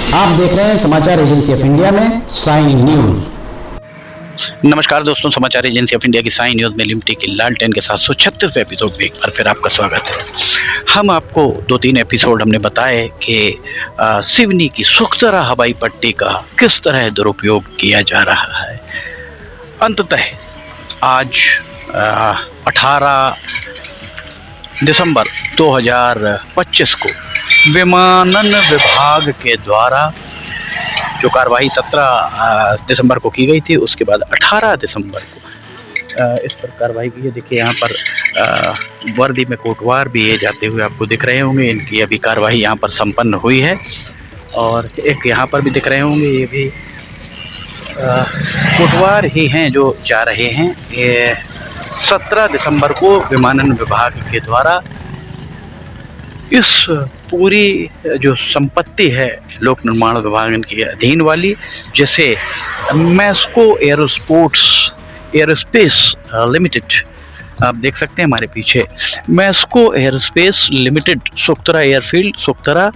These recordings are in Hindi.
आप देख रहे हैं समाचार एजेंसी ऑफ इंडिया में साइन न्यूज। नमस्कार दोस्तों, समाचार एजेंसी ऑफ इंडिया की साइन न्यूज में लिमटी की लालटेन के 736 एपिसोड में एक बार फिर आपका स्वागत है। हम आपको 2-3 एपिसोड हमने बताए कि सिवनी की सुखसरा हवाई पट्टी का किस तरह दुरुपयोग किया जा रहा है। अंततः आज 18 दिसंबर 2025 को विमानन विभाग के द्वारा जो कार्रवाई 17 दिसंबर को की गई थी, उसके बाद 18 दिसंबर को इस पर कार्रवाई की है। देखिए यहाँ पर वर्दी में कोटवार भी ये जाते हुए आपको दिख रहे होंगे। इनकी अभी कार्रवाई यहाँ पर संपन्न हुई है और एक यहाँ पर भी दिख रहे होंगे, ये भी कोटवार ही हैं जो जा रहे हैं। ये 17 दिसंबर को विमानन विभाग के द्वारा इस पूरी जो संपत्ति है लोक निर्माण विभाग के अधीन वाली, जैसे मैस्को एयरोस्पेस लिमिटेड, आप देख सकते हैं हमारे पीछे, Mesco aerospace limited Sukhtara airfield Sukhtara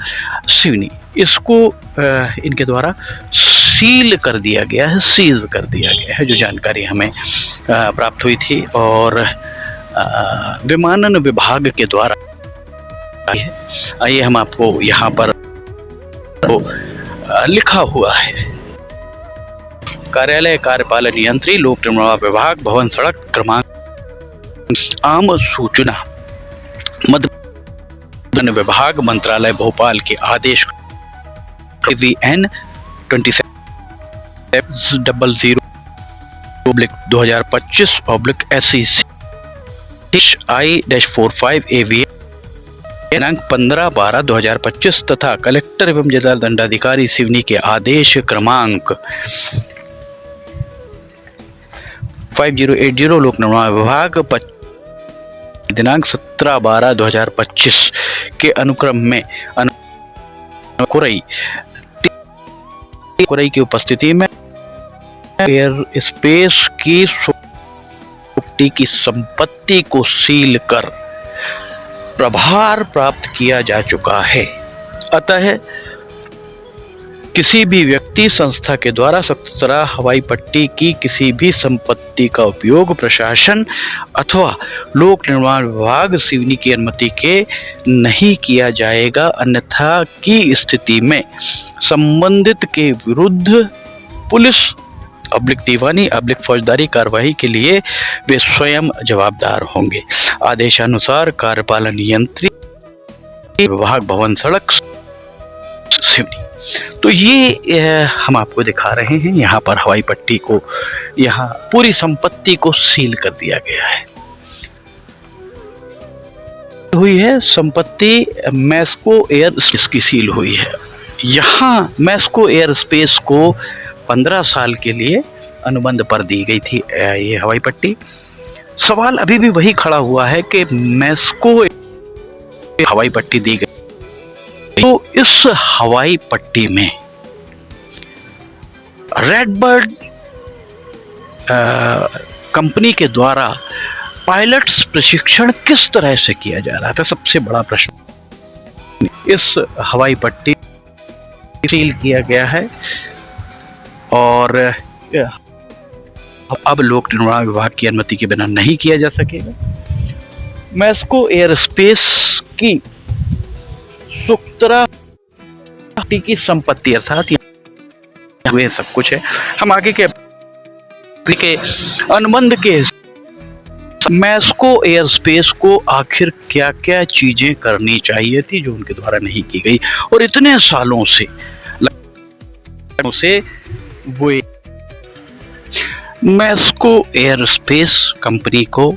Seoni, इसको इनके द्वारा सील कर दिया गया है, सीज कर दिया गया है, जो जानकारी हमें प्राप्त हुई थी। और विमानन विभाग के द्वारा आइए हम आपको यहाँ पर लिखा हुआ है। कार्यालय कार्यपालन यंत्री लोक निर्माण विभाग भवन सड़क क्रमांक आम सूचना मध्य विभाग मंत्रालय भोपाल के आदेश VN 2700/2025/SEC I-45 AVN दिनांक 15/12/2025 तथा कलेक्टर एवं जिला दंडाधिकारी सिवनी के आदेश क्रमांक 5080 लोक निर्माण विभाग दिनांक 17/12/2025 के अनुक्रम में कुरई की उपस्थिति में एयर स्पेस की संपत्ति को सील कर प्रभार प्राप्त किया जा चुका है। अतः किसी भी व्यक्ति संस्था के द्वारा सुखसरा हवाई पट्टी की किसी भी संपत्ति का उपयोग प्रशासन अथवा लोक निर्माण विभाग सिवनी की अनुमति के नहीं किया जाएगा, अन्यथा की स्थिति में संबंधित के विरुद्ध पुलिस दीवानी फौजदारी कार्रवाई के लिए वे स्वयं जवाबदार होंगे। आदेशानुसार कार्यपालन यंत्री विभाग भवन सड़क सिवनी। तो ये हम आपको दिखा रहे हैं, यहाँ पर हवाई पट्टी को, यहाँ पूरी संपत्ति को सील कर दिया गया है। हुई है संपत्ति मैस्को एयर की सील हुई है। यहाँ मैस्को एयर स्पेस को 15 साल के लिए अनुबंध पर दी गई थी ये हवाई पट्टी। सवाल अभी भी वही खड़ा हुआ है कि मैस्को हवाई पट्टी दी गई, तो इस हवाई पट्टी में रेडबर्ड कंपनी के द्वारा पायलट्स प्रशिक्षण किस तरह से किया जा रहा था, सबसे बड़ा प्रश्न। इस हवाई पट्टी सील किया गया है और अब लोक निर्माण विभाग की अनुमति के बिना नहीं किया जा सकेगा। मैस्को एयरस्पेस की सुखतरा की संपत्ति अर्थात ये सब कुछ है। हम आगे के अनुबंध के मैस्को एयरस्पेस को आखिर क्या क्या चीजें करनी चाहिए थी जो उनके द्वारा नहीं की गई, और इतने सालों से वो मैस्को एयरस्पेस कंपनी को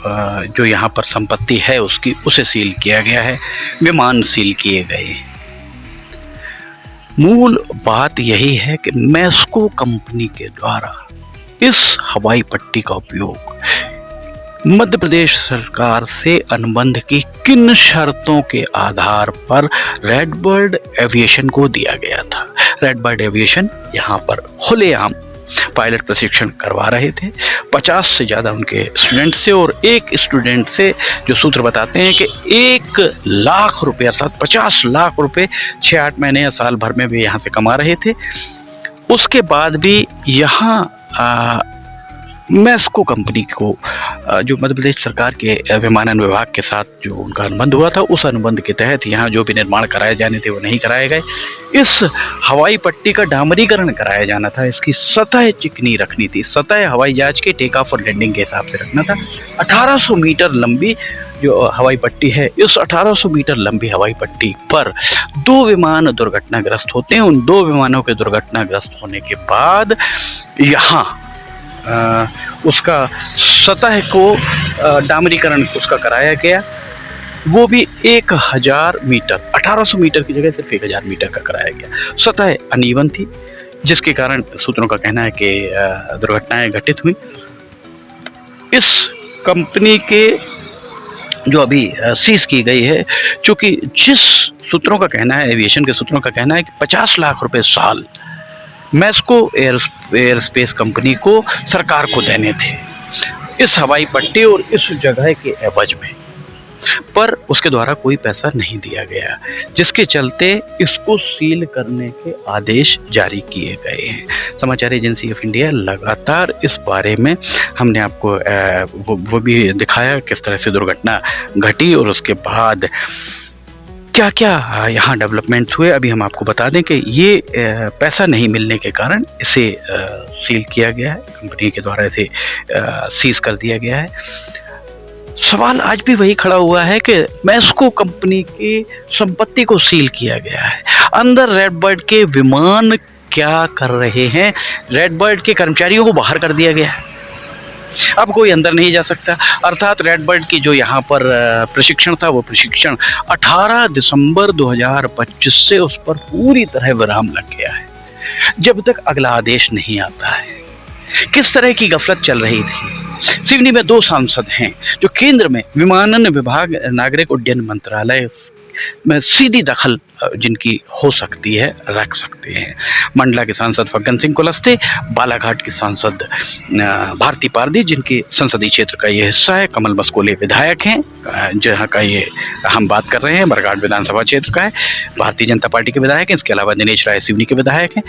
जो यहाँ पर संपत्ति है उसे सील किया गया है, विमान सील किए गए। मूल बात यही है कि मैस्को कंपनी के द्वारा इस हवाई पट्टी का उपयोग मध्य प्रदेश सरकार से अनुबंध की किन शर्तों के आधार पर रेडबर्ड एविएशन को दिया गया था। रेडबर्ड एविएशन यहाँ पर खुलेआम पायलट प्रशिक्षण करवा रहे थे। 50 से ज़्यादा उनके स्टूडेंट से, और एक स्टूडेंट से जो सूत्र बताते हैं कि 1 लाख रुपए अर्थात 50 लाख रुपए 6-8 महीने या साल भर में भी यहाँ से कमा रहे थे। उसके बाद भी यहाँ मैस्को कंपनी को जो मध्य प्रदेश सरकार के विमानन विभाग के साथ जो उनका अनुबंध हुआ था, उस अनुबंध के तहत यहाँ जो भी निर्माण कराए जाने थे वो नहीं कराए गए। इस हवाई पट्टी का डामरीकरण कराया जाना था, इसकी सतह चिकनी रखनी थी, सतह हवाई जहाज के टेक ऑफ और लैंडिंग के हिसाब से रखना था। 1800 मीटर लंबी जो हवाई पट्टी है, इस 1800 मीटर लंबी हवाई पट्टी पर 2 विमान दुर्घटनाग्रस्त होते हैं। उन 2 विमानों के दुर्घटनाग्रस्त होने के बाद यहाँ उसका सतह को डामरीकरण उसका कराया गया, वो भी 1000 मीटर, 1800 मीटर की जगह सिर्फ 1000 मीटर का कराया गया। सतह अनइवन थी, जिसके कारण सूत्रों का कहना है कि दुर्घटनाएं घटित हुई। इस कंपनी के जो अभी सीज की गई है, चूंकि जिस सूत्रों का कहना है, एविएशन के सूत्रों का कहना है कि 50 लाख रुपए साल मैस्को एयरस्पेस कंपनी को सरकार को देने थे इस हवाई पट्टी और इस जगह के एवज में, पर उसके द्वारा कोई पैसा नहीं दिया गया, जिसके चलते इसको सील करने के आदेश जारी किए गए हैं। समाचार एजेंसी ऑफ इंडिया लगातार इस बारे में हमने आपको वो भी दिखाया किस तरह से दुर्घटना घटी और उसके बाद क्या क्या यहाँ डेवलपमेंट्स हुए। अभी हम आपको बता दें कि ये पैसा नहीं मिलने के कारण इसे सील किया गया है, कंपनी के द्वारा इसे सीज कर दिया गया है। सवाल आज भी वही खड़ा हुआ है कि मैस्को कंपनी की संपत्ति को सील किया गया है, अंदर रेडबर्ड के विमान क्या कर रहे हैं? रेडबर्ड के कर्मचारियों को बाहर कर दिया गया है, अब कोई अंदर नहीं जा सकता। अर्थात रेडबर्ड की जो यहाँ पर प्रशिक्षण था, वो प्रशिक्षण 18 दिसंबर 2025 से उस पर पूरी तरह विराम लग गया है, जब तक अगला आदेश नहीं आता है। किस तरह की गफलत चल रही थी। सिवनी में 2 सांसद हैं जो केंद्र में विमानन विभाग, नागरिक उड्डयन मंत्रालय में सीधी दखल जिनकी हो सकती है रख सकते हैं। मंडला के सांसद फग्गन सिंह कुलस्ते, बालाघाट के सांसद भारती पारदी जिनके संसदीय क्षेत्र का ये हिस्सा है, कमल मस्कोले विधायक हैं जहाँ का ये हम बात कर रहे हैं, बरगाड़ विधानसभा क्षेत्र का है, भारतीय जनता पार्टी के विधायक हैं। इसके अलावा दिनेश राय सिवनी के विधायक हैं,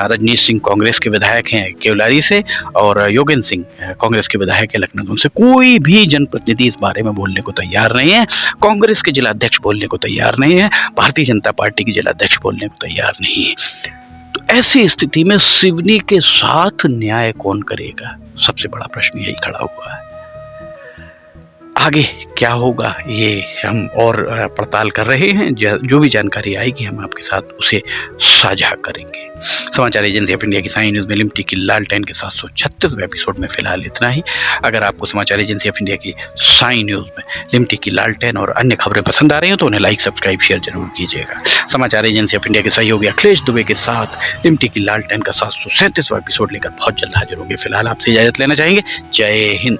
रजनीश सिंह कांग्रेस के विधायक हैं केवलारी से, और योगेंद्र सिंह कांग्रेस के विधायक हैं लखनऊ से। कोई भी जनप्रतिनिधि इस बारे में बोलने को तैयार नहीं है। कांग्रेस के जिलाध्यक्ष बोलने को तैयार नहीं है, भारतीय जनता पार्टी के जिलाध्यक्ष बोलने को तैयार नहीं है। तो ऐसी स्थिति में सिवनी के साथ न्याय कौन करेगा? सबसे बड़ा प्रश्न यही खड़ा हुआ है। आगे क्या होगा ये हम और पड़ताल कर रहे हैं, जो भी जानकारी आएगी हम आपके साथ उसे साझा करेंगे। समाचार एजेंसी ऑफ इंडिया की साइन न्यूज़ में लिमटी की लालटेन के 736वें एपिसोड में फिलहाल इतना ही। अगर आपको समाचार एजेंसी ऑफ इंडिया की साइन न्यूज़ में लिमटी की लालटेन और अन्य खबरें पसंद आ रही हैं तो उन्हें लाइक, सब्सक्राइब, शेयर जरूर कीजिएगा। समाचार एजेंसी ऑफ इंडिया के सहयोगी अखिलेश दुबे के साथ लिमटी की लालटेन का 737वां एपिसोड लेकर बहुत जल्द हाजिर होंगे। फिलहाल आपसे इजाजत लेना चाहेंगे। जय हिंद।